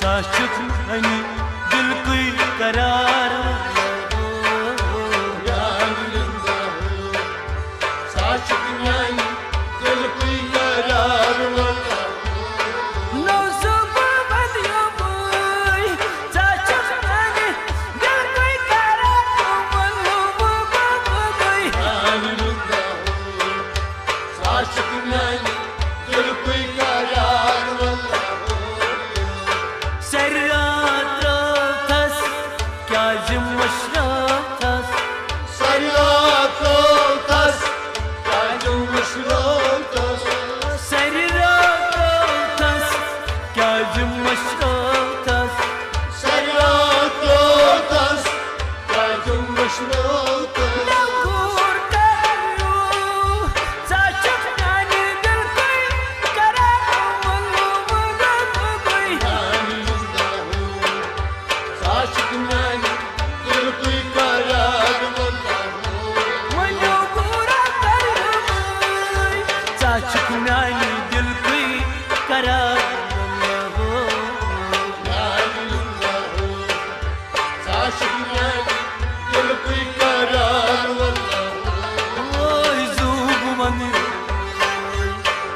साशुक नहीं दिल कोई करार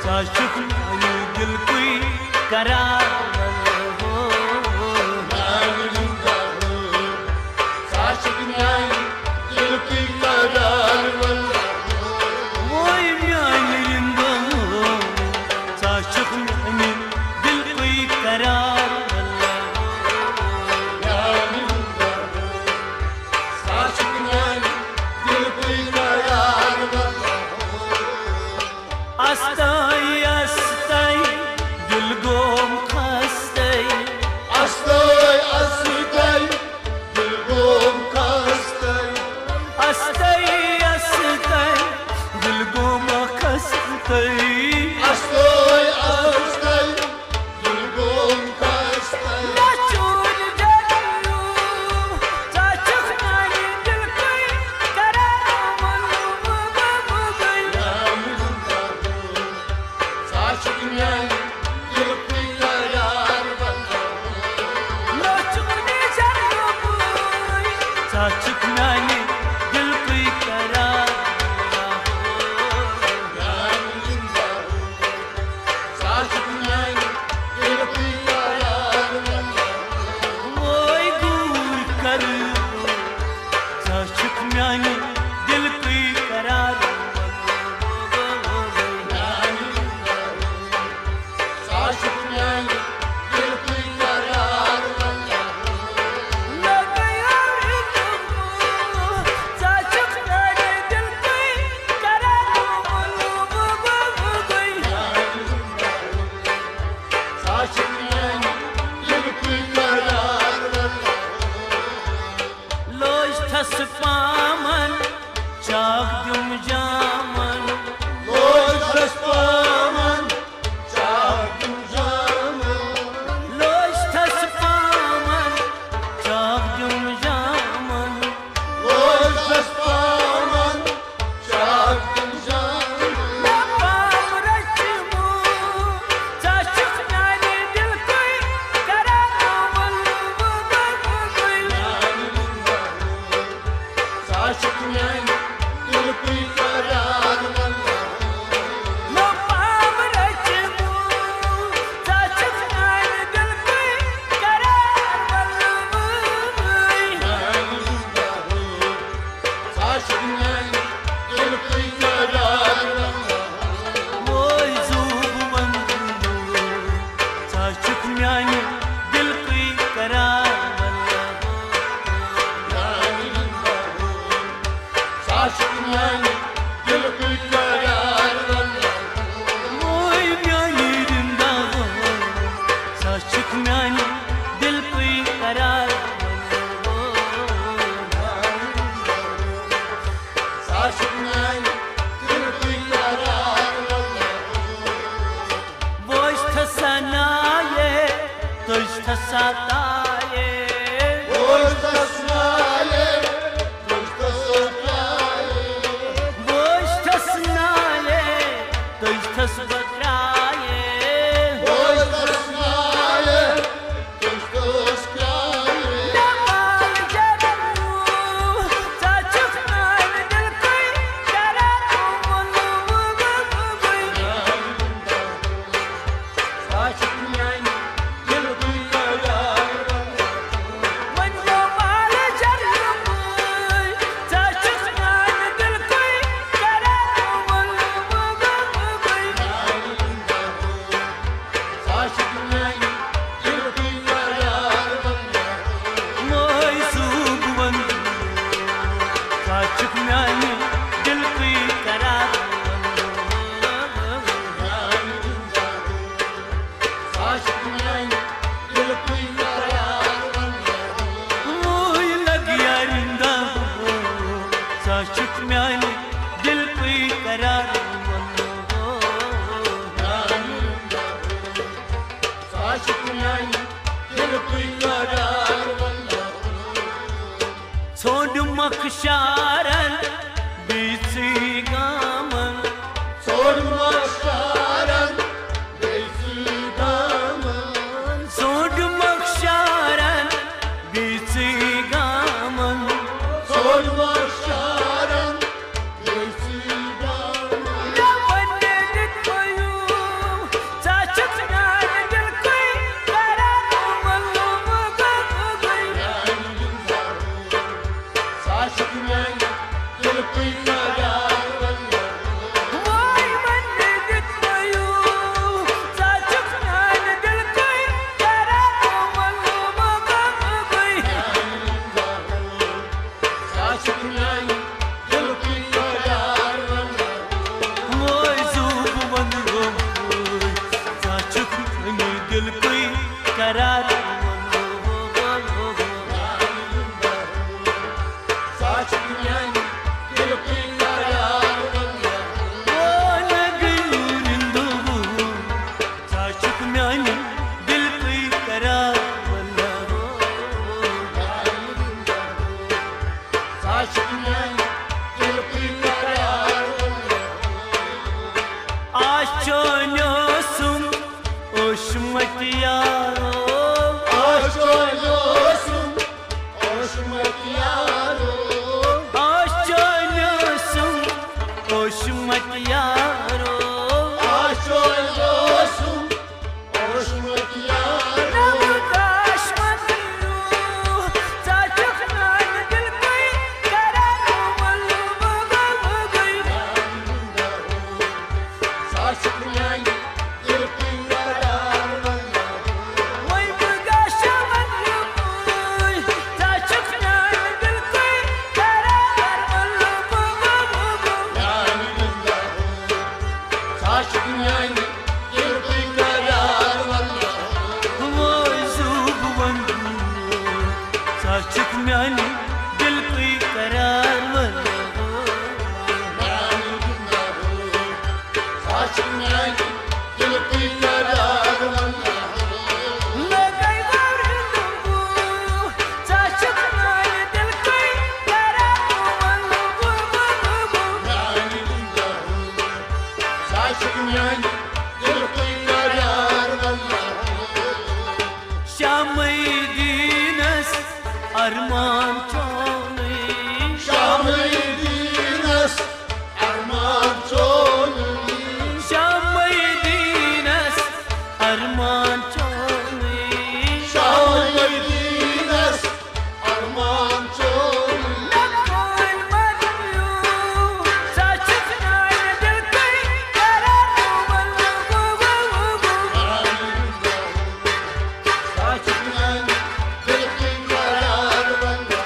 साशुक नहीं दिल कोई करार मखशारन बीसी गामन सोड मखशारन बीसी गामन सोड मखशारन बीसी गामन सोड मखशारन बीसी गामन वन्ने दिखयो साचत नान दिल कोई करा मल्लो मगई साशक में दिल कोई करार वल्ला वोई वन्ने दिखयो साचत नान दिल कोई करा मल्लो मगई साशक में दिल कोई करार वल्ला वोई सूब वंदो साचत नान दिल कोई करार साशक में दिल कोई करार वल्ला साशक में दिल कोई करार वल्ला आशोयोसुम ओशमतियारो आशोयोसुम ओशमतियारो साशक में दिल कोई करार वल्ला साशक में दिल कोई करार वल्ला साचुक म्यानी दिल कोई करार वल्ला साशक में दिल कोई करार वल्ला साशक में दिल कोई करार वल्ला शामदीनस अरमान चोली शामदीनस अरमान चोली शामदीनस अरमान चोली शामदीनस अरमान चोली साशक में दिल कोई करार वल्ला साशक में दिल कोई करार वल्ला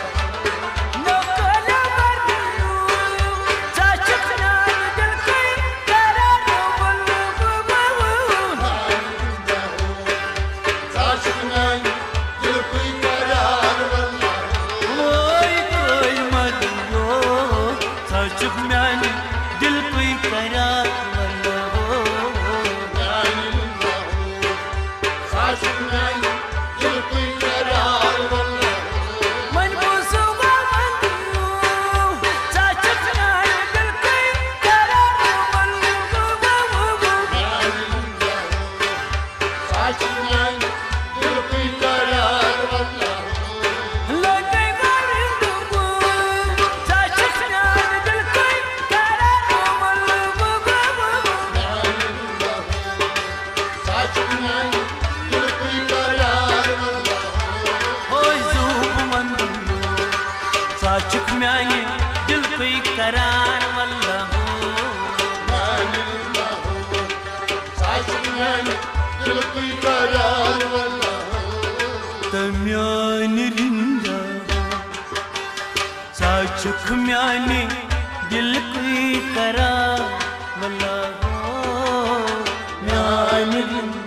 दिल कोई करार वल्ला साशक में दिल कोई करार वल्ला साशक में दिल कोई करार वल्ला साशक में दिल कोई करार वल्ला साचुक म्यानी दिल कोई करार वल्ला साशक में दिल कोई करार वल्ला म्यानी रिंदा साचुक म्यानी दिल कोई करार वल्ला म्यानी रिंदा